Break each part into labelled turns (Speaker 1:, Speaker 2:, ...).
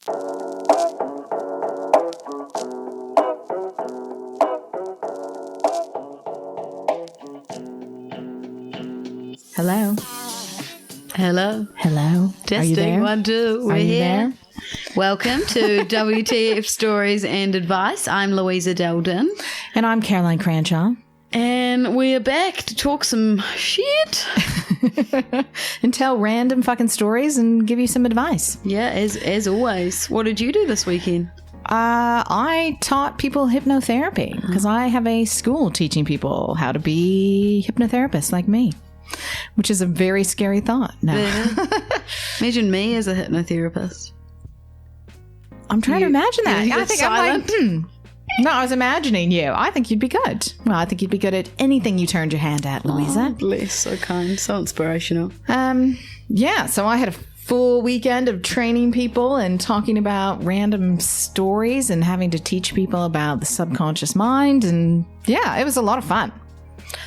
Speaker 1: Hello.
Speaker 2: Hello.
Speaker 1: Hello.
Speaker 2: Testing.
Speaker 1: Are you there?
Speaker 2: 1, 2. We're
Speaker 1: Are you
Speaker 2: here.
Speaker 1: there?
Speaker 2: Welcome to WTF Stories and Advice. I'm Louisa Delden.
Speaker 1: And I'm Caroline Cranshaw.
Speaker 2: And we're back to talk some shit.
Speaker 1: And tell random fucking stories and give you some advice.
Speaker 2: Yeah, as always. What did you do this weekend?
Speaker 1: I taught people hypnotherapy because I have a school teaching people how to be hypnotherapists like me, which is a very scary thought. No.
Speaker 2: Imagine me as a hypnotherapist.
Speaker 1: I'm trying to imagine that.
Speaker 2: You
Speaker 1: I
Speaker 2: get
Speaker 1: think
Speaker 2: silent.
Speaker 1: I'm like, No, I was imagining you. I think you'd be good. Well, I think you'd be good at anything you turned your hand at, Louisa.
Speaker 2: Oh, bless, so kind, so inspirational.
Speaker 1: Yeah, so I had a full weekend of training people and talking about random stories and having to teach people about the subconscious mind. And yeah, it was a lot of fun.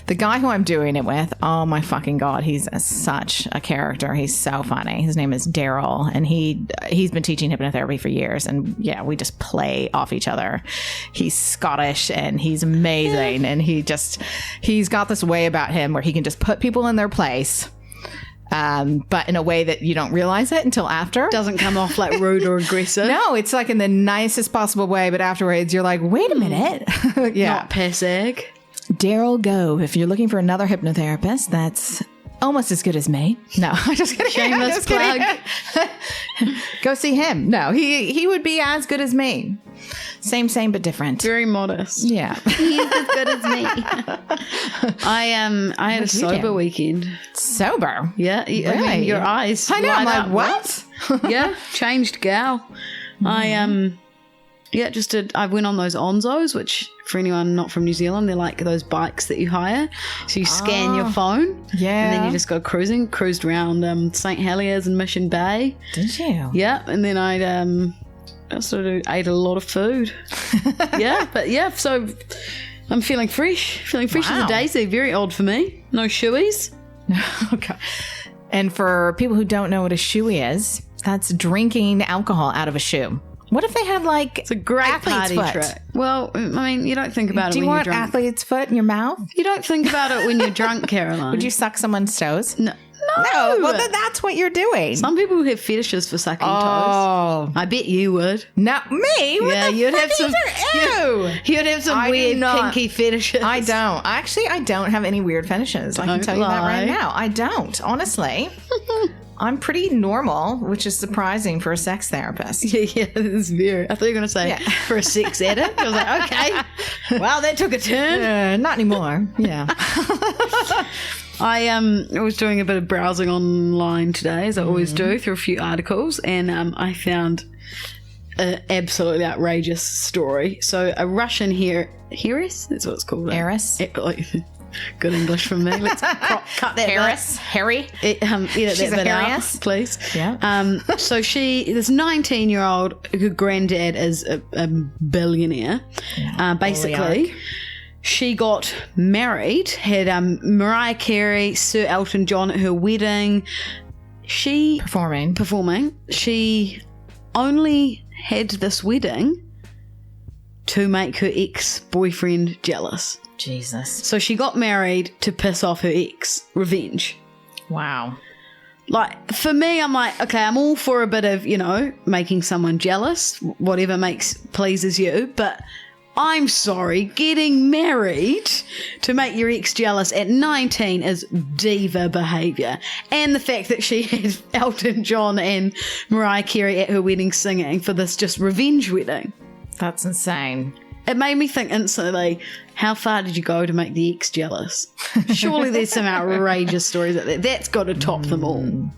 Speaker 1: The guy who I'm doing it with, oh my fucking God, he's such a character. He's so funny. His name is Daryl, and he's been teaching hypnotherapy for years. And yeah, we just play off each other. He's Scottish and he's amazing. And he's got this way about him where he can just put people in their place. But in a way that you don't realize it until after.
Speaker 2: Doesn't come off like rude or aggressive.
Speaker 1: No, it's like in the nicest possible way. But afterwards, you're like, wait a minute. Yeah.
Speaker 2: Not passag.
Speaker 1: Daryl Gove, if you're looking for another hypnotherapist that's almost as good as me. No, I'm just kidding.
Speaker 2: Shameless plug.
Speaker 1: Go see him. No, he would be as good as me. Same, but different.
Speaker 2: Very modest.
Speaker 1: Yeah.
Speaker 2: He's as good as me. I had a sober weekend.
Speaker 1: Sober?
Speaker 2: Yeah.
Speaker 1: Really?
Speaker 2: I mean, your eyes.
Speaker 1: I know. I'm
Speaker 2: light
Speaker 1: like,
Speaker 2: up.
Speaker 1: what?
Speaker 2: Yeah. Changed gal. I went on those Onzos, which for anyone not from New Zealand, they're like those bikes that you hire. So you scan your phone.
Speaker 1: Yeah.
Speaker 2: And then you just go cruised around St. Heliers and Mission Bay.
Speaker 1: Did you?
Speaker 2: Yeah. And then I sort of ate a lot of food. So I'm feeling fresh as a daisy. Very odd for me. No shoeies.
Speaker 1: Okay. And for people who don't know what a shoey is, that's drinking alcohol out of a shoe. What if they had
Speaker 2: it's a great
Speaker 1: athlete's
Speaker 2: party
Speaker 1: foot?
Speaker 2: trick. Well, I mean, you don't think about
Speaker 1: Do
Speaker 2: it
Speaker 1: you
Speaker 2: when
Speaker 1: want
Speaker 2: you're drunk.
Speaker 1: athlete's foot in your mouth?
Speaker 2: You don't think about it when you're drunk, Caroline.
Speaker 1: Would you suck someone's toes?
Speaker 2: No.
Speaker 1: Well, then that's what you're doing.
Speaker 2: Some people have fetishes for sucking toes.
Speaker 1: Oh.
Speaker 2: I bet you would.
Speaker 1: Not me. What the
Speaker 2: you'd
Speaker 1: fuck
Speaker 2: have some.
Speaker 1: Ew.
Speaker 2: You'd have some weird kinky fetishes.
Speaker 1: I don't. Actually, I don't have any weird fetishes. I can tell you that right now. I don't. Honestly. I'm pretty normal, which is surprising for a sex therapist.
Speaker 2: Yeah, it's very. I thought you were going to say for a sex edit. I was like, okay. Wow, that took a turn.
Speaker 1: Not anymore. Yeah.
Speaker 2: I was doing a bit of browsing online today, as I always do, through a few articles, and I found an absolutely outrageous story. So a Russian heiress, that's what it's called.
Speaker 1: Heiress?
Speaker 2: Good English from me. Let's cut that.
Speaker 1: Heiress? Harry?
Speaker 2: Edit
Speaker 1: She's
Speaker 2: that
Speaker 1: a
Speaker 2: bit
Speaker 1: heiress?
Speaker 2: out, please.
Speaker 1: Yeah.
Speaker 2: So this 19-year-old, her granddad is a billionaire. Basically, she got married, had Mariah Carey, Sir Elton John at her wedding. She performing. She only had this wedding to make her ex-boyfriend jealous.
Speaker 1: Jesus.
Speaker 2: So she got married to piss off her ex. Revenge.
Speaker 1: Wow.
Speaker 2: Like, for me, I'm like, okay, I'm all for a bit of, making someone jealous, whatever pleases you, but I'm sorry, getting married to make your ex jealous at 19 is diva behaviour. And the fact that she had Elton John and Mariah Carey at her wedding singing for this just revenge wedding.
Speaker 1: That's insane.
Speaker 2: It made me think instantly, how far did you go to make the ex jealous? Surely there's some outrageous stories out there. That's got to top them all.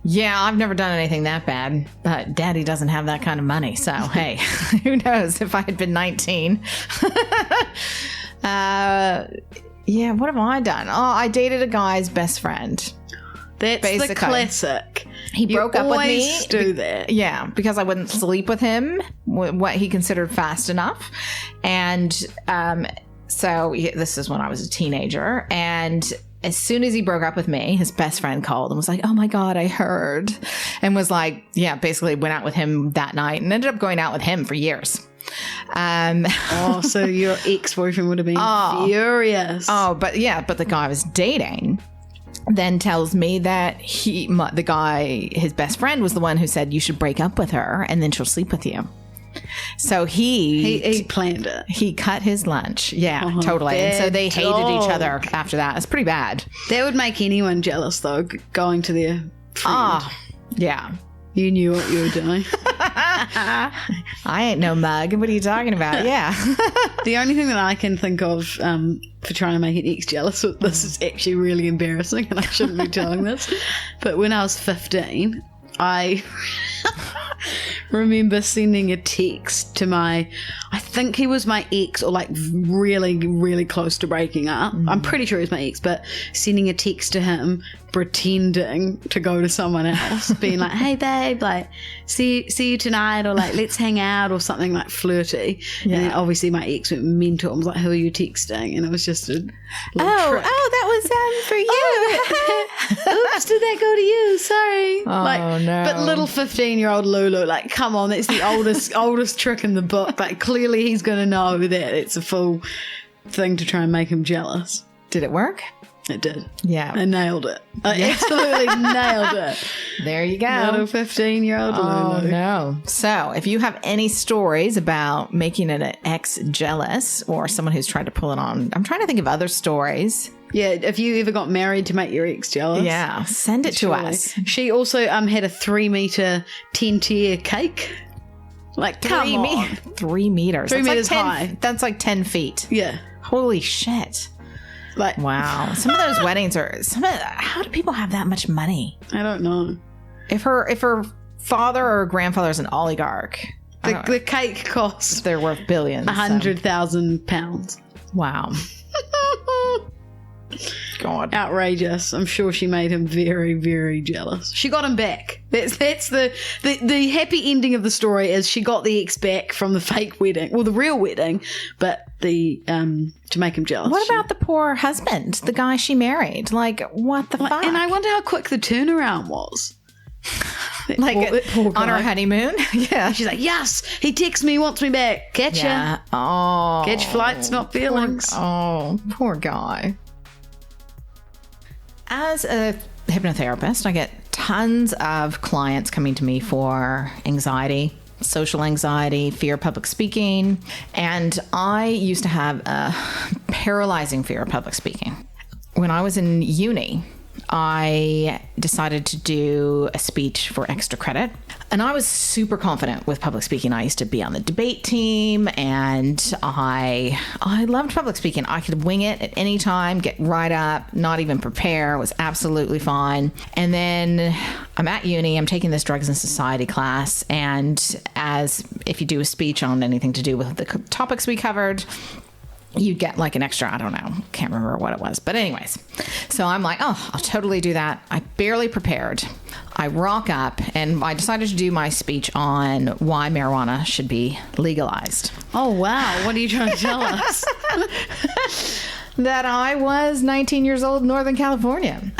Speaker 1: Yeah, I've never done anything that bad, but Daddy doesn't have that kind of money. So, hey, who knows if I had been 19. Yeah, what have I done? Oh, I dated a guy's best friend.
Speaker 2: That's basically the classic.
Speaker 1: He broke up with me.
Speaker 2: You always do that.
Speaker 1: Yeah, because I wouldn't sleep with him, what he considered fast enough. And so this is when I was a teenager. And as soon as he broke up with me, his best friend called and was like, oh my God, I heard. And was like, yeah, basically went out with him that night and ended up going out with him for years.
Speaker 2: So your ex-boyfriend would have been furious.
Speaker 1: But the guy I was dating then tells me that his best friend was the one who said you should break up with her and then she'll sleep with you. So he
Speaker 2: planned it.
Speaker 1: He cut his lunch. Yeah, totally. And so they hated each other after that. It's pretty bad.
Speaker 2: That would make anyone jealous, though, going to their friend.
Speaker 1: Yeah.
Speaker 2: You knew what you were doing.
Speaker 1: I ain't no mug. What are you talking about? Yeah.
Speaker 2: The only thing that I can think of for trying to make an ex jealous, this is actually really embarrassing and I shouldn't be telling this, but when I was 15, I remember sending a text to I think he was my ex, or like really, really close to breaking up. I'm pretty sure he was my ex, but sending a text to him pretending to go to someone else, being like, hey babe, like see you tonight, or like let's hang out, or something like flirty. Yeah. And then obviously my ex went mental and was like, who are you texting? And it was just a trick.
Speaker 1: That was for you.
Speaker 2: Oops, did that go to you? Sorry.
Speaker 1: No.
Speaker 2: But little 15-year-old Lulu, like, come on, that's the oldest trick in the book. Like, clearly he's going to know that it's a full thing to try and make him jealous.
Speaker 1: Did it work?
Speaker 2: It did.
Speaker 1: Yeah.
Speaker 2: I nailed it. I absolutely nailed it.
Speaker 1: There you go.
Speaker 2: Little 15-year-old Lulu.
Speaker 1: No. So if you have any stories about making an ex jealous or someone who's tried to pull it on, I'm trying to think of other stories.
Speaker 2: Yeah, if you ever got married to make your ex jealous.
Speaker 1: Yeah, send it to us.
Speaker 2: She also had a 3-meter 10-tier cake. Like, come on.
Speaker 1: 3 meters.
Speaker 2: 3 meters high.
Speaker 1: That's like 10 feet.
Speaker 2: Yeah.
Speaker 1: Holy shit.
Speaker 2: Like,
Speaker 1: wow. Some of those weddings how do people have that much money?
Speaker 2: I don't know.
Speaker 1: If her father or grandfather is an oligarch,
Speaker 2: the cake costs,
Speaker 1: they're worth billions.
Speaker 2: 100,000 pounds.
Speaker 1: Wow. God.
Speaker 2: Outrageous. I'm sure she made him very, very jealous. She got him back. That's the happy ending of the story is she got the ex back from the fake wedding. Well, the real wedding, but to make him jealous.
Speaker 1: What about the poor husband, the guy she married? Like, what the fuck?
Speaker 2: And I wonder how quick the turnaround was.
Speaker 1: Poor on her honeymoon? Yeah.
Speaker 2: She's like, yes, he texts me, wants me back. Catch ya.
Speaker 1: Oh.
Speaker 2: Catch flights, not feelings.
Speaker 1: Poor guy. As a hypnotherapist, I get tons of clients coming to me for anxiety, social anxiety, fear of public speaking. And I used to have a paralyzing fear of public speaking. When I was in uni, I decided to do a speech for extra credit. And I was super confident with public speaking. I used to be on the debate team and I loved public speaking. I could wing it at any time, get right up, not even prepare. It was absolutely fine. And then I'm at uni, I'm taking this drugs and society class. And as if you do a speech on anything to do with the topics we covered, you'd get like an extra, I don't know, can't remember what it was. But anyways, so I'm like, I'll totally do that. I barely prepared. I rock up and I decided to do my speech on why marijuana should be legalized.
Speaker 2: Oh, wow. What are you trying to tell us?
Speaker 1: That I was 19 years old in Northern California.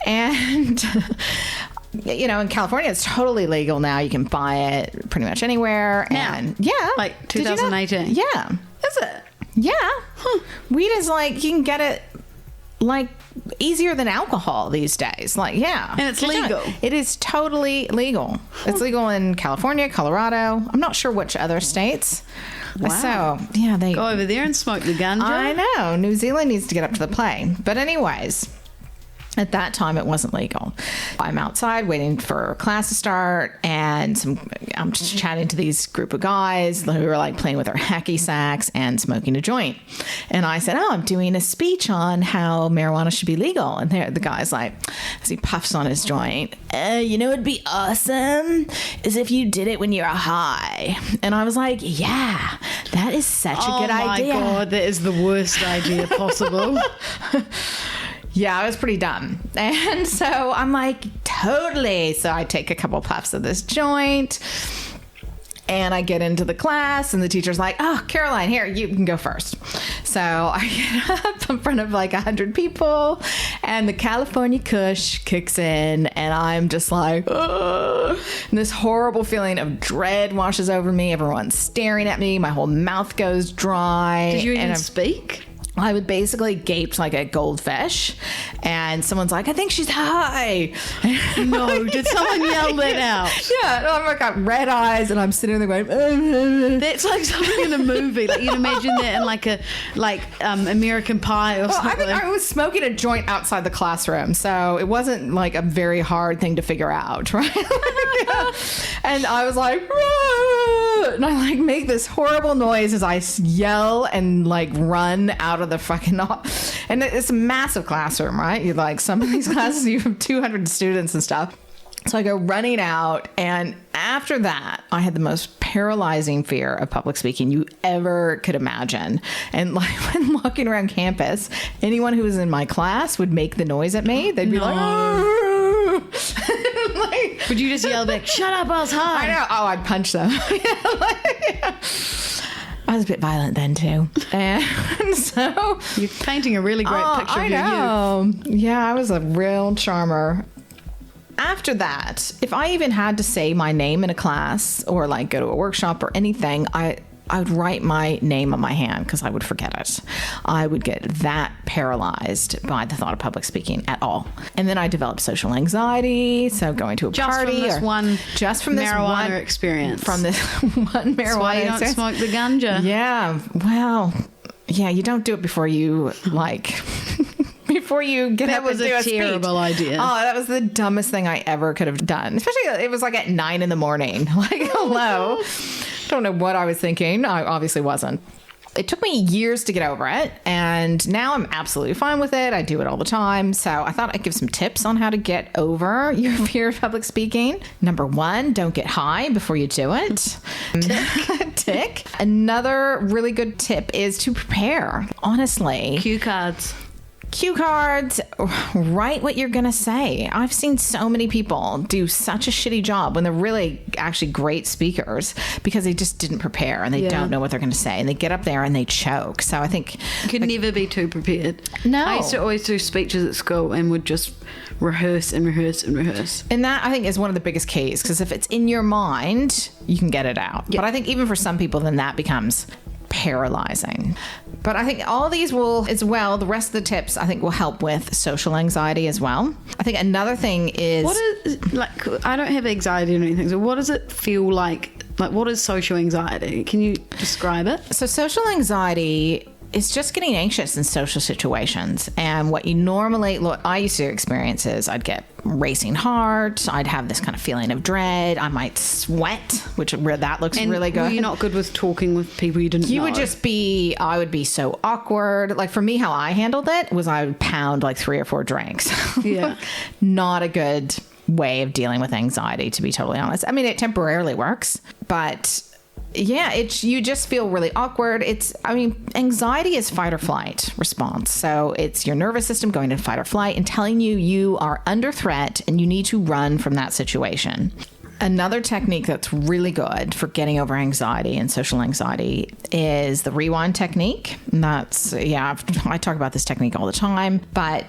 Speaker 1: And... you know, in California, it's totally legal now. You can buy it pretty much anywhere. And yeah.
Speaker 2: Like 2018.
Speaker 1: Yeah.
Speaker 2: Is it?
Speaker 1: Yeah. Weed is like, you can get it like easier than alcohol these days. Like, yeah.
Speaker 2: And it's legal.
Speaker 1: It is totally legal. It's legal in California, Colorado. I'm not sure which other states.
Speaker 2: Wow.
Speaker 1: So, yeah, they
Speaker 2: go over there and smoke the ganja.
Speaker 1: I know. New Zealand needs to get up to the plate. But anyways, at that time, it wasn't legal. I'm outside waiting for class to start, and I'm just chatting to these group of guys who are like playing with their hacky sacks and smoking a joint. And I said, I'm doing a speech on how marijuana should be legal. And the guy's like, as he puffs on his joint, you know, it'd be awesome is if you did it when you're high. And I was like, yeah, that is such a good idea.
Speaker 2: Oh my God, that is the worst idea possible.
Speaker 1: Yeah, I was pretty dumb. And so I'm like, totally. So I take a couple puffs of this joint And I get into the class and the teacher's like, oh, Caroline, here, you can go first. So I get up in front of like 100 people and the California Kush kicks in and I'm just like, ugh. And this horrible feeling of dread washes over me. Everyone's staring at me. My whole mouth goes dry.
Speaker 2: Did you even speak?
Speaker 1: I would basically gape like a goldfish, and someone's like, I think she's high.
Speaker 2: No, did someone yell that out?
Speaker 1: Yeah, and I've got red eyes, and I'm sitting there going,
Speaker 2: That's like something in a movie. Like you'd imagine that in like American Pie or something.
Speaker 1: I think I was smoking a joint outside the classroom, so it wasn't like a very hard thing to figure out, right? Yeah. And I was like, Rah! And I like make this horrible noise as I yell and like run out of the fucking, and it's a massive classroom, right? You like some of these classes, you have 200 students and stuff. So I go running out, and after that, I had the most paralyzing fear of public speaking you ever could imagine. And like when walking around campus, anyone who was in my class would make the noise at me. They'd be like, like,
Speaker 2: would you just yell back, shut up, I was high?
Speaker 1: I know. Oh, I'd punch them. I was a bit violent then too. And so
Speaker 2: you're painting a really great picture of your youth.
Speaker 1: Yeah, I was a real charmer. After that, if I even had to say my name in a class or like go to a workshop or anything, I would write my name on my hand because I would forget it. I would get that paralyzed by the thought of public speaking at all. And then I developed social anxiety. So going to a party.
Speaker 2: Just from this marijuana experience.
Speaker 1: From this one marijuana
Speaker 2: That's why you don't smoke the ganja.
Speaker 1: Yeah. Well, yeah, you don't do it before you like... before you get up and do a speech.
Speaker 2: That was a terrible idea.
Speaker 1: Oh, that was the dumbest thing I ever could have done. Especially, it was like at 9 a.m. Like, hello. Don't know what I was thinking. I obviously wasn't. It took me years to get over it, and now I'm absolutely fine with it. I do it all the time. So I thought I'd give some tips on how to get over your fear of public speaking. Number 1, don't get high before you do it. Tick. Another really good tip is to prepare. Honestly.
Speaker 2: Cue cards,
Speaker 1: write what you're going to say. I've seen so many people do such a shitty job when they're really actually great speakers because they just didn't prepare and they don't know what they're going to say. And they get up there and they choke. So I think...
Speaker 2: You could never be too prepared.
Speaker 1: No.
Speaker 2: I used to always do speeches at school and would just rehearse and rehearse and rehearse.
Speaker 1: And that, I think, is one of the biggest keys because if it's in your mind, you can get it out. Yep. But I think even for some people, then that becomes paralyzing. But I think all these will as well, the rest of the tips I think will help with social anxiety as well. I think another thing is...
Speaker 2: What is, like, I don't have anxiety or anything, so what does it feel like? Like, what is social anxiety? Can you describe it?
Speaker 1: So social anxiety is just getting anxious in social situations. And what I used to experience is I'd get racing heart. I'd have this kind of feeling of dread. I might sweat, that looks really good.
Speaker 2: Were you not good with talking with people you didn't know?
Speaker 1: I would be so awkward. Like for me, how I handled it was I would pound like 3 or 4 drinks.
Speaker 2: Yeah.
Speaker 1: Not a good way of dealing with anxiety, to be totally honest. I mean, it temporarily works, but... Yeah, you just feel really awkward. Anxiety is fight or flight response. So it's your nervous system going into fight or flight and telling you are under threat and you need to run from that situation. Another technique that's really good for getting over anxiety and social anxiety is the rewind technique. And I talk about this technique all the time, but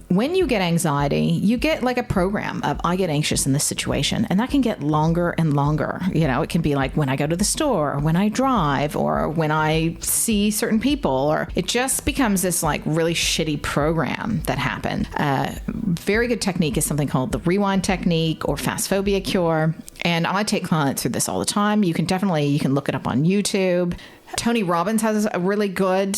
Speaker 1: when you get anxiety, you get like a program of I get anxious in this situation, and that can get longer and longer. You know, it can be like when I go to the store, or when I drive, or when I see certain people, or it just becomes this like really shitty program that happened. Very good technique is something called the rewind technique or fast phobia cure. And I take clients through this all the time. You can look it up on YouTube. Tony Robbins has a really good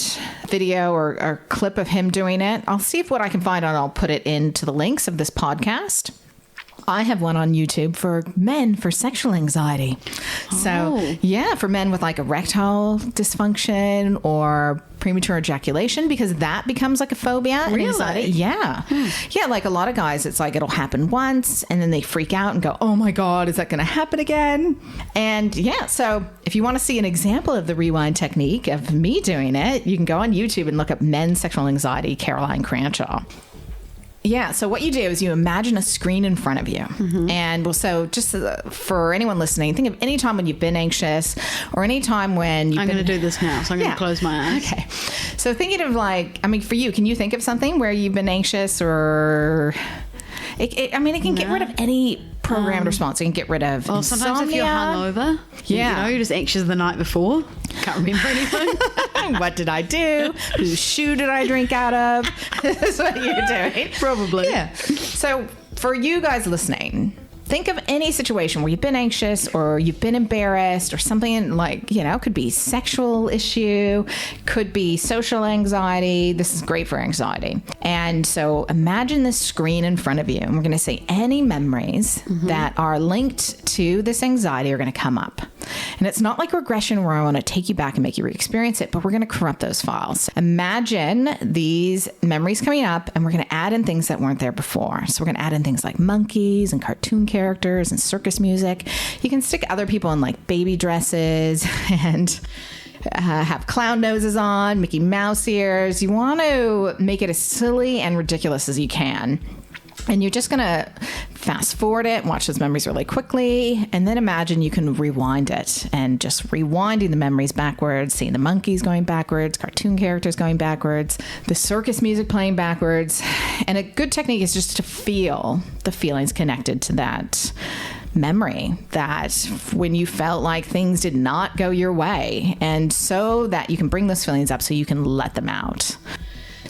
Speaker 1: video or clip of him doing it. I'll see what I can find and I'll put it into the links of this podcast. I have one on YouTube for men for sexual anxiety. So, for men with like erectile dysfunction or premature ejaculation, because that becomes like a phobia.
Speaker 2: Really?
Speaker 1: Anxiety. Yeah. Yeah, like a lot of guys, it's like it'll happen once and then they freak out and go, oh my God, is that going to happen again? And so if you want to see an example of the rewind technique of me doing it, you can go on YouTube and look up men's sexual anxiety, Caroline Cranshaw. Yeah. So what you do is you imagine a screen in front of you. And well, so just for anyone listening, think of any time when you've been anxious or any time when you've
Speaker 2: I'm going to do this now. So I'm going to close my eyes.
Speaker 1: Okay. So thinking of like, I mean, for you, can you think of something where you've been anxious or it can get rid of any programmed response. It can get rid of insomnia.
Speaker 2: Sometimes if you're hungover, you're just anxious the night before. Can't remember anything.
Speaker 1: What did I do? Whose shoe did I drink out of? That's what you're doing.
Speaker 2: Probably.
Speaker 1: Yeah. So for you guys listening, think of any situation where you've been anxious or you've been embarrassed or something like, could be sexual issue, could be social anxiety. This is great for anxiety. And so imagine this screen in front of you. And we're going to say any memories that are linked to this anxiety are going to come up. And it's not like regression where I want to take you back and make you re-experience it, but we're going to corrupt those files. Imagine these memories coming up and we're going to add in things that weren't there before. So we're going to add in things like monkeys and cartoon characters and circus music. You can stick other people in like baby dresses and have clown noses on, Mickey Mouse ears. You want to make it as silly and ridiculous as you can. And you're just going to fast forward it, watch those memories really quickly, and then imagine you can rewind it and just rewinding the memories backwards, seeing the monkeys going backwards, cartoon characters going backwards, the circus music playing backwards. And a good technique is just to feel the feelings connected to that memory, that when you felt like things did not go your way, and so that you can bring those feelings up so you can let them out.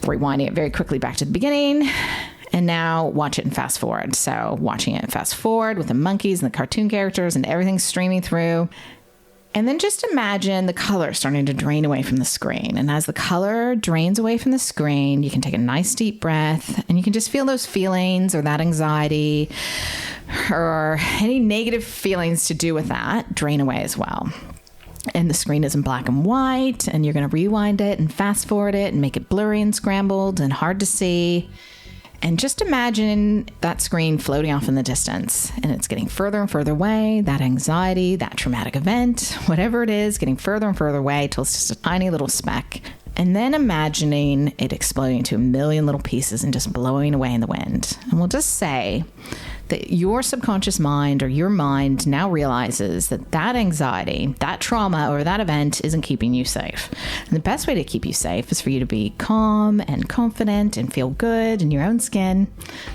Speaker 1: Rewinding it very quickly back to the beginning. And now watch it and fast forward. So watching it fast forward with the monkeys and the cartoon characters and everything streaming through. And then just imagine the color starting to drain away from the screen. And as the color drains away from the screen, you can take a nice deep breath and you can just feel those feelings or that anxiety or any negative feelings to do with that drain away as well. And the screen is in black and white, and you're going to rewind it and fast forward it and make it blurry and scrambled and hard to see. And just imagine that screen floating off in the distance and it's getting further and further away, that anxiety, that traumatic event, whatever it is, getting further and further away till it's just a tiny little speck. And then imagining it exploding into a million little pieces and just blowing away in the wind. And we'll just say that your subconscious mind or your mind now realizes that that anxiety, that trauma, or that event isn't keeping you safe. And the best way to keep you safe is for you to be calm and confident and feel good in your own skin.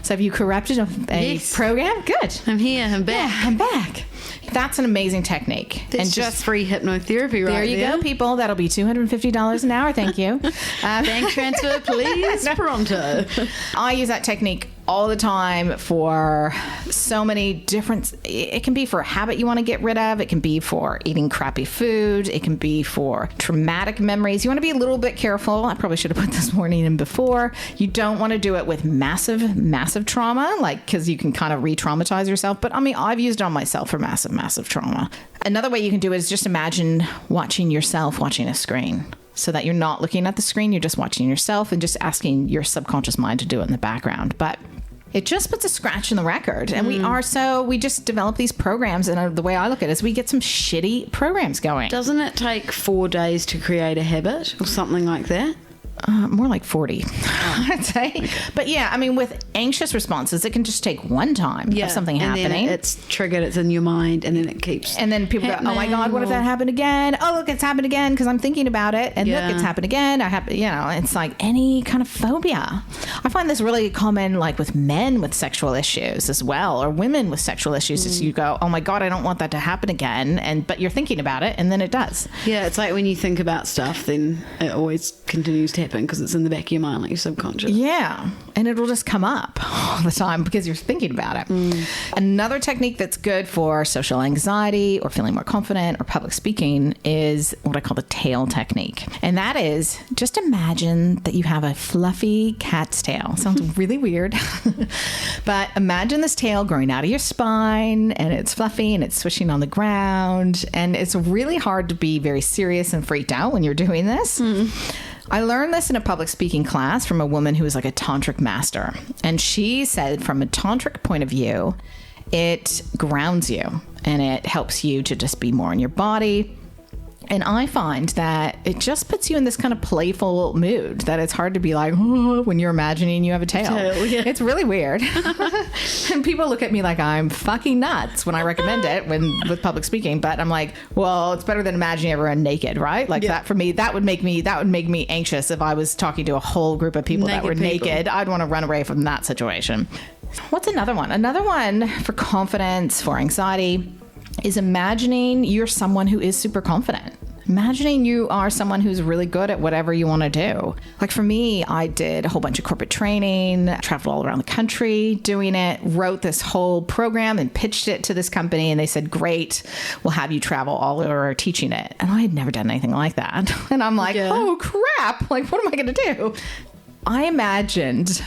Speaker 1: So have you corrupted a program? Good.
Speaker 2: I'm here. I'm back.
Speaker 1: Yeah, I'm back. That's an amazing technique.
Speaker 2: That's and just free hypnotherapy right there.
Speaker 1: There you go, people. That'll be $250 an hour. Thank you.
Speaker 2: Bank transfer, please. Pronto.
Speaker 1: I use that technique all the time for so many different, it can be for a habit you want to get rid of. It can be for eating crappy food. It can be for traumatic memories. You want to be a little bit careful. I probably should have put this warning in before. You don't want to do it with massive trauma, like, because you can kind of re-traumatize yourself. But I mean, I've used it on myself for massive trauma. Another way you can do it is just imagine watching yourself watching a screen. So that you're not looking at the screen, you're just watching yourself and just asking your subconscious mind to do it in the background. But it just puts a scratch in the record. And we just develop these programs. And the way I look at it is we get some shitty programs going.
Speaker 2: Doesn't it take 4 days to create a habit or something like that?
Speaker 1: More like 40, I'd say. Okay. But yeah, I mean, with anxious responses, it can just take one time of something happening.
Speaker 2: Then it's triggered, it's in your mind, and then it keeps
Speaker 1: And then people go, oh my God, what if that happened again? Oh, look, it's happened again because I'm thinking about it. And look, it's happened again. It's like any kind of phobia. I find this really common, like with men with sexual issues as well, or women with sexual issues. Is you go, oh my God, I don't want that to happen again. But you're thinking about it, and then it does.
Speaker 2: Yeah, it's like when you think about stuff, then it always continues to happen because it's in the back of your mind, like your subconscious.
Speaker 1: Yeah, and it'll just come up all the time because you're thinking about it. Another technique that's good for social anxiety or feeling more confident or public speaking is what I call the tail technique. And that is just imagine that you have a fluffy cat's tail. Sounds really weird. But imagine this tail growing out of your spine and it's fluffy and it's swishing on the ground. And it's really hard to be very serious and freaked out when you're doing this. I learned this in a public speaking class from a woman who was like a tantric master. And she said from a tantric point of view, it grounds you and it helps you to just be more in your body. And I find that it just puts you in this kind of playful mood that it's hard to be like, oh, when you're imagining you have a tail. Yeah. It's really weird. And people look at me like I'm fucking nuts when I recommend it with public speaking. But I'm like, well, it's better than imagining everyone naked, right? Like that for me, that would make me anxious if I was talking to a whole group of people that were naked. I'd want to run away from that situation. What's another one? Another one for confidence, for anxiety, is imagining you're someone who is super confident. Imagining you are someone who's really good at whatever you want to do. Like for me, I did a whole bunch of corporate training, traveled all around the country doing it, wrote this whole program and pitched it to this company. And they said, great, we'll have you travel all over teaching it. And I had never done anything like that. And I'm like, oh crap, like what am I going to do? I imagined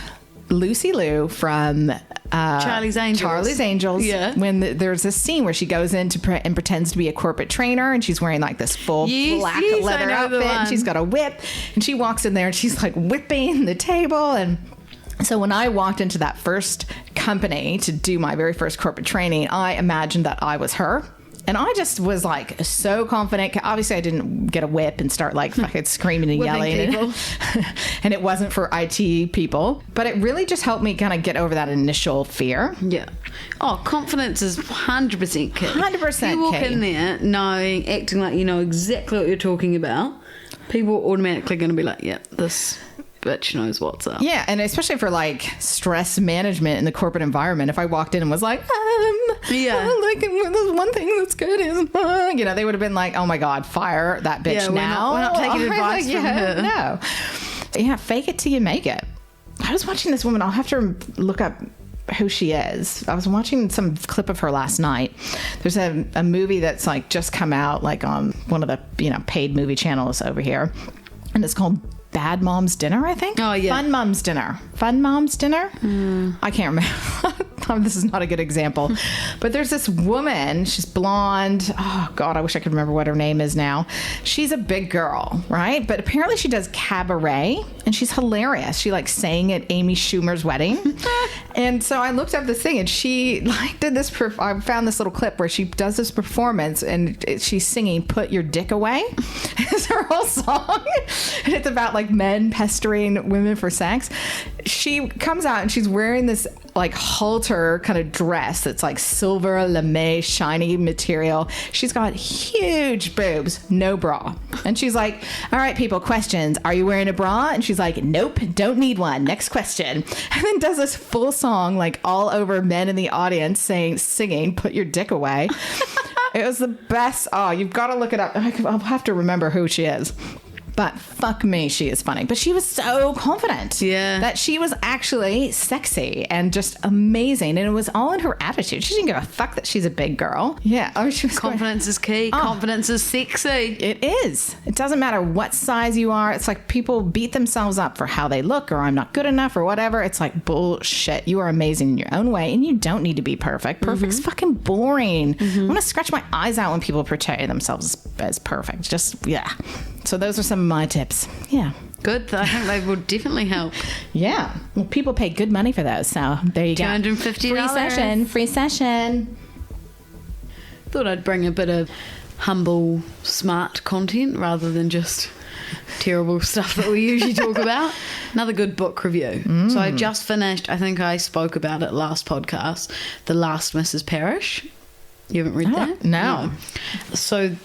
Speaker 1: Lucy Liu from
Speaker 2: Charlie's
Speaker 1: Angels. Yeah. When there's this scene where she goes in and pretends to be a corporate trainer, and she's wearing like this full black leather outfit, and she's got a whip, and she walks in there and she's like whipping the table. And so when I walked into that first company to do my very first corporate training, I imagined that I was her. And I just was like so confident. Obviously, I didn't get a whip and start like fucking screaming and yelling. And it wasn't for IT people. But it really just helped me kind of get over that initial fear.
Speaker 2: Yeah. Oh, confidence is 100% key.
Speaker 1: 100% key.
Speaker 2: You walk in there knowing, acting like you know exactly what you're talking about, people are automatically going to be like, yeah, this bitch knows what's up.
Speaker 1: Yeah, and especially for like stress management in the corporate environment, if I walked in and was like, like there's one thing that's good is, they would have been like, oh my God, fire that bitch now.
Speaker 2: We're not taking advice from her.
Speaker 1: No. Yeah, fake it till you make it. I was watching this woman. I'll have to look up who she is. I was watching some clip of her last night. There's a movie that's like just come out like on one of the paid movie channels over here, and it's called Bad Mom's Dinner, I think.
Speaker 2: Oh, yeah.
Speaker 1: Fun Mom's Dinner. I can't remember. This is not a good example. But there's this woman. She's blonde. Oh, God, I wish I could remember what her name is now. She's a big girl, right? But apparently she does cabaret, and she's hilarious. She like sang at Amy Schumer's wedding. And so I looked up this thing, and she like did this. I found this little clip where she does this performance, and she's singing "Put Your Dick Away." It's her whole song. And it's about like men pestering women for sex. She comes out and she's wearing this like halter kind of dress that's like silver lame shiny material. She's got huge boobs, no bra. And she's like, all right, people, questions. Are you wearing a bra? And she's like, nope, don't need one. Next question. And then does this full song like all over men in the audience singing, "Put your dick away." It was the best. Oh, you've got to look it up. I'll have to remember who she is. But fuck me, she is funny. But she was so confident that she was actually sexy and just amazing. And it was all in her attitude. She didn't give a fuck that she's a big girl. Yeah. Oh, she was
Speaker 2: confidence is key. Confidence is sexy.
Speaker 1: It is. It doesn't matter what size you are. It's like people beat themselves up for how they look, or I'm not good enough, or whatever. It's like bullshit. You are amazing in your own way, and you don't need to be perfect. Perfect's fucking boring. I want to scratch my eyes out when people portray themselves as perfect. Just, yeah. So those are some of my tips. Yeah.
Speaker 2: Good. I think they would definitely help.
Speaker 1: Yeah. Well, people pay good money for those. So there you go.
Speaker 2: $250.
Speaker 1: Free session.
Speaker 2: Thought I'd bring a bit of humble, smart content rather than just terrible stuff that we usually talk about. Another good book review. So I just finished, I think I spoke about it last podcast, The Last Mrs. Parish. You haven't read that?
Speaker 1: No.
Speaker 2: So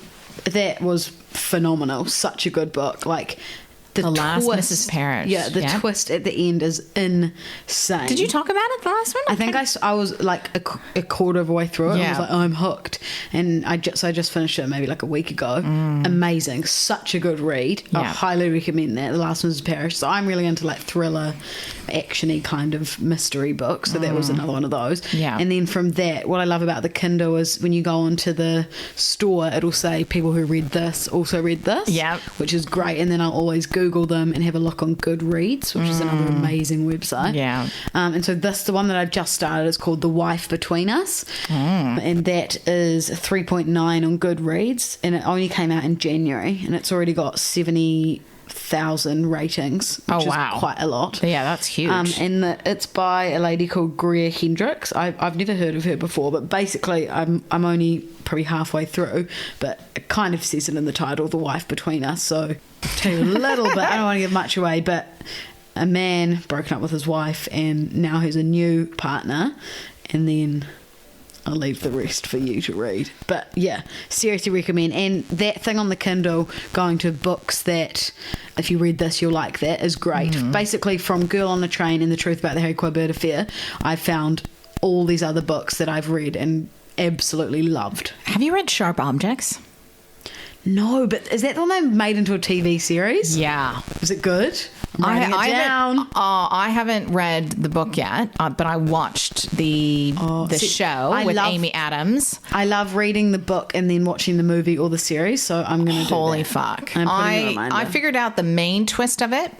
Speaker 2: that was phenomenal. Such a good book. Like the
Speaker 1: Last
Speaker 2: twist,
Speaker 1: Mrs. Parish.
Speaker 2: Yeah, the twist at the end is insane.
Speaker 1: Did you talk about it, the last one?
Speaker 2: I think I was like a quarter of the way through it.
Speaker 1: Yeah.
Speaker 2: I was like, oh, I'm hooked. And I just finished it maybe like a week ago. Amazing. Such a good read. I highly recommend that. The Last Mrs. Parish. So I'm really into like thriller, action-y kind of mystery books. So that was another one of those.
Speaker 1: Yeah.
Speaker 2: And then from that, what I love about the Kindle is when you go onto the store, it'll say people who read this also read this.
Speaker 1: Yeah.
Speaker 2: Which is great. And then I'll always Google them and have a look on Goodreads, which is another amazing website.
Speaker 1: Yeah.
Speaker 2: And so the one that I've just started is called The Wife Between Us. And that is 3.9 on Goodreads. And it only came out in January. And it's already got 74 1,000 ratings, which is quite a lot.
Speaker 1: Yeah, that's huge.
Speaker 2: And it's by a lady called Greer Hendricks. I've never heard of her before, but basically I'm only probably halfway through, but it kind of says it in the title, The Wife Between Us, so I'll tell you a little bit. I don't want to give much away, but a man broken up with his wife and now has a new partner, and then I'll leave the rest for you to read. But yeah, seriously recommend. And that thing on the Kindle, going to books that, if you read this, you'll like, that is great. Basically, from Girl on the Train and The Truth About the Harry Quebert Affair, I found all these other books that I've read and absolutely loved.
Speaker 1: Have you read Sharp Objects?
Speaker 2: No, but is that the one they made into a TV series?
Speaker 1: Yeah.
Speaker 2: Is it good? I'm writing it down.
Speaker 1: I haven't read the book yet, but I watched the show with Amy Adams.
Speaker 2: I love reading the book and then watching the movie or the series, so I'm going to do that.
Speaker 1: Holy fuck.
Speaker 2: I
Speaker 1: figured out the main twist of it.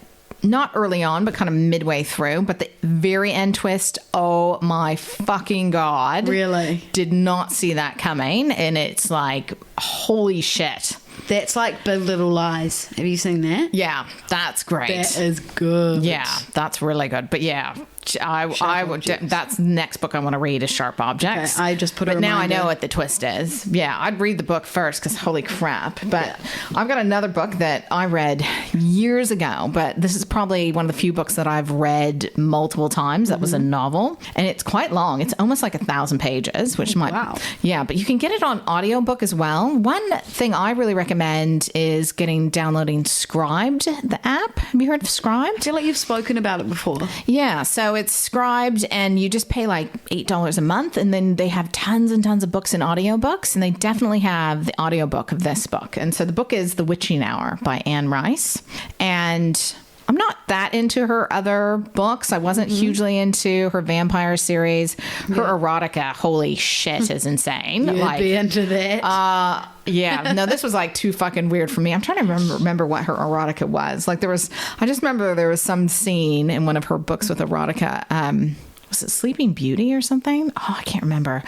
Speaker 1: Not early on, but kind of midway through. But the very end twist, oh my fucking God.
Speaker 2: Really?
Speaker 1: Did not see that coming. And it's like, holy shit.
Speaker 2: That's like Big Little Lies. Have you seen that?
Speaker 1: Yeah, that's great.
Speaker 2: That is good.
Speaker 1: Yeah, that's really good. But yeah, I would. That's the next book I want to read is Sharp Objects.
Speaker 2: Okay, I just put a
Speaker 1: But now I
Speaker 2: reminder.
Speaker 1: know what the twist is. Yeah, I'd read the book first because holy crap. But I've got another book that I read years ago, but this is probably one of the few books that I've read multiple times. That was a novel, and it's quite long. It's almost like 1,000 pages, which might.
Speaker 2: Wow.
Speaker 1: Yeah, but you can get it on audiobook as well. One thing I really recommend is downloading Scribed, the app. Have you heard of Scribed?
Speaker 2: I feel like you've spoken about it before.
Speaker 1: Yeah, so it's Scribed, and you just pay like $8 a month, and then they have tons and tons of books and audiobooks, and they definitely have the audiobook of this book. And so the book is The Witching Hour by Anne Rice, and I'm not that into her other books. I wasn't hugely into her vampire series. Her erotica, holy shit, is insane.
Speaker 2: You'd be into that.
Speaker 1: Yeah, no, this was like too fucking weird for me. I'm trying to remember what her erotica was. Like I just remember there was some scene in one of her books with erotica. Was it Sleeping Beauty or something? Oh, I can't remember.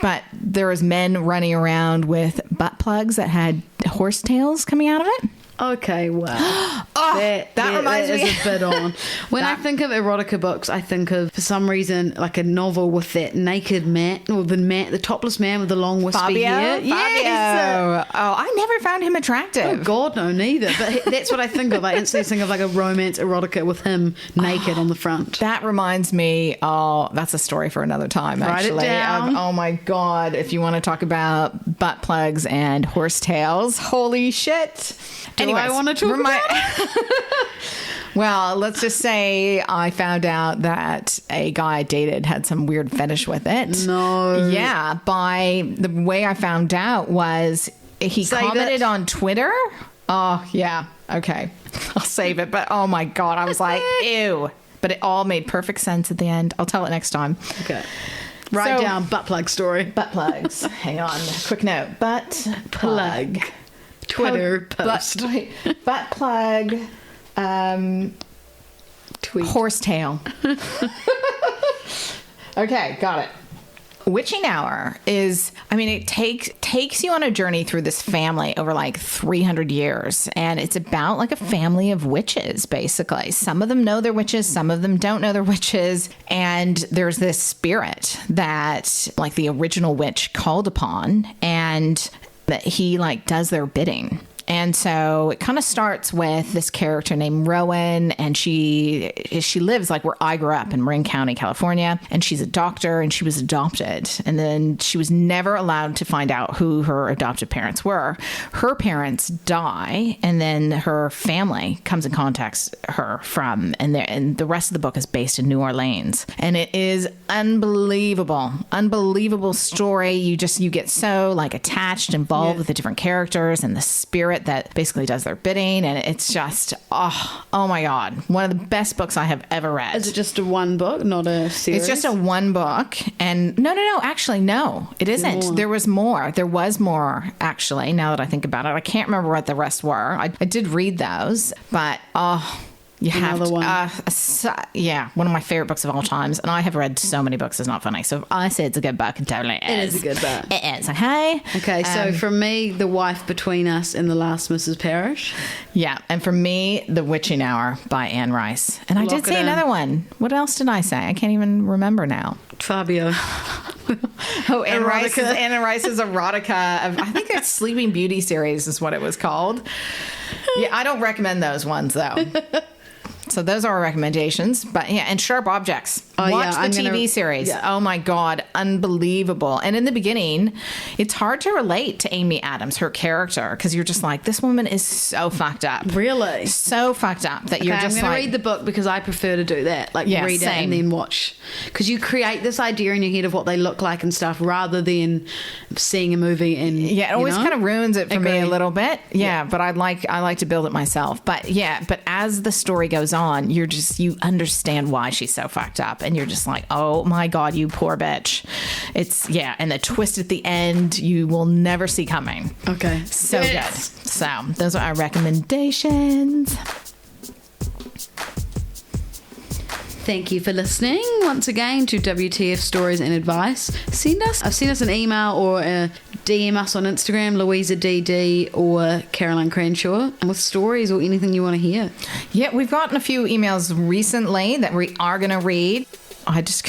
Speaker 1: But there was men running around with butt plugs that had horse tails coming out of it.
Speaker 2: Okay, wow. that
Speaker 1: reminds me.
Speaker 2: is a bit on. When I think of erotica books, I think of, for some reason, like a novel with that naked man, or the topless man with the long wispy hair.
Speaker 1: Yes. Oh, I never found him attractive.
Speaker 2: Oh, God, no, neither. But that's what I think of. I instantly think of like a romance erotica with him naked on the front.
Speaker 1: That reminds me, that's a story for another time, actually.
Speaker 2: Write it down.
Speaker 1: Oh, my God. If you want to talk about butt plugs and horse tails, holy shit.
Speaker 2: Do I want to talk about it?
Speaker 1: Well, let's just say I found out that a guy I dated had some weird fetish with it.
Speaker 2: No.
Speaker 1: Yeah. By the way I found out was he commented on Twitter. Oh, yeah. Okay. I'll save it. But oh my God, I was like, ew. But it all made perfect sense at the end. I'll tell it next time.
Speaker 2: Okay. Write down butt plug story.
Speaker 1: Butt plugs. Hang on. Quick note. Butt plug.
Speaker 2: Twitter post.
Speaker 1: Butt plug.
Speaker 2: Tweet.
Speaker 1: Horsetail. Okay, got it. Witching Hour is, it takes you on a journey through this family over like 300 years. And it's about like a family of witches, basically. Some of them know they're witches. Some of them don't know they're witches. And there's this spirit that like the original witch called upon, and that he like does their bidding. And so it kind of starts with this character named Rowan, and she lives like where I grew up in Marin County, California, and she's a doctor, and she was adopted. And then she was never allowed to find out who her adoptive parents were. Her parents die, and then her family comes and contacts her and the rest of the book is based in New Orleans. And it is unbelievable story. You get so like attached, involved with the different characters and the spirit that basically does their bidding, and it's just oh my God, one of the best books I have ever read.
Speaker 2: Is it just a one book, not a series?
Speaker 1: It's just a one book. And no, actually no, it isn't. There was more actually, now that I think about it. I can't remember what the rest were. I did read those, but You have
Speaker 2: Another one.
Speaker 1: Yeah, one of my favorite books of all times. And I have read so many books, it's not funny. So if I say it's a good book, it totally is.
Speaker 2: It is a good book.
Speaker 1: It is, okay?
Speaker 2: Okay, so from me, The Wife Between Us and The Last Mrs. Parish.
Speaker 1: Yeah, and for me, The Witching Hour by Anne Rice. And I did say another one. What else did I say? I can't even remember now.
Speaker 2: Fabio.
Speaker 1: Oh, Anne Rice's erotica. I think it's Sleeping Beauty series is what it was called. Yeah, I don't recommend those ones, though. So those are our recommendations. But yeah, and Sharp Objects. Watch the TV series. Yeah. Oh my God, unbelievable. And in the beginning, it's hard to relate to Amy Adams, her character, because you're just like, this woman is so fucked up.
Speaker 2: Really?
Speaker 1: So fucked up that you're just
Speaker 2: I'm going to read the book because I prefer to do that. Like read it and then watch. Because you create this idea in your head of what they look like and stuff rather than seeing a movie and
Speaker 1: it always kind of ruins it for me a little bit. Yeah, but I like to build it myself. But yeah, but as the story goes on, you understand why she's so fucked up. And you're just like, oh my God, you poor bitch. And the twist at the end, you will never see coming.
Speaker 2: Okay.
Speaker 1: So good. So those are our recommendations.
Speaker 2: Thank you for listening once again to WTF Stories and Advice. Send us an email or DM us on Instagram, Louisa DD or Caroline Cranshaw, with stories or anything you want to hear.
Speaker 1: Yeah, we've gotten a few emails recently that we are going to read. I just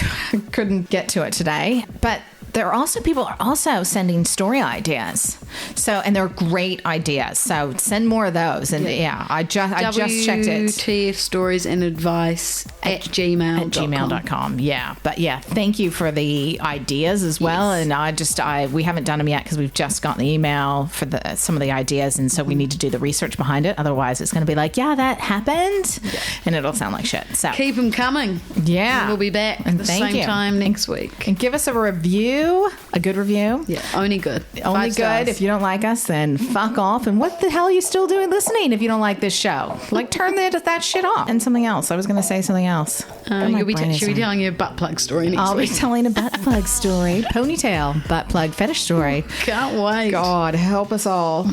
Speaker 1: couldn't get to it today. But there are also people are also sending story ideas. And they're great ideas. So send more of those. And I just checked it.
Speaker 2: WTF Stories and Advice at gmail.com.
Speaker 1: Yeah. But yeah, thank you for the ideas as well. Yes. And we haven't done them yet because we've just gotten the email for some of the ideas. And so we need to do the research behind it. Otherwise it's going to be like, yeah, that happened. Yeah. And it'll sound like shit. So
Speaker 2: keep them coming.
Speaker 1: Yeah.
Speaker 2: And we'll be back at the same time next week.
Speaker 1: And give us a review, a good review.
Speaker 2: Yeah, only good.
Speaker 1: Only
Speaker 2: 5
Speaker 1: good.
Speaker 2: stars.
Speaker 1: If you don't like us, then fuck off. And what the hell are you still doing listening if you don't like this show? Like, turn that shit off. And something else. I was going to say something else.
Speaker 2: Should be telling you a butt plug story next
Speaker 1: I'll
Speaker 2: week.
Speaker 1: be telling a butt plug story. Ponytail butt plug fetish story.
Speaker 2: Can't wait.
Speaker 1: God, help us all.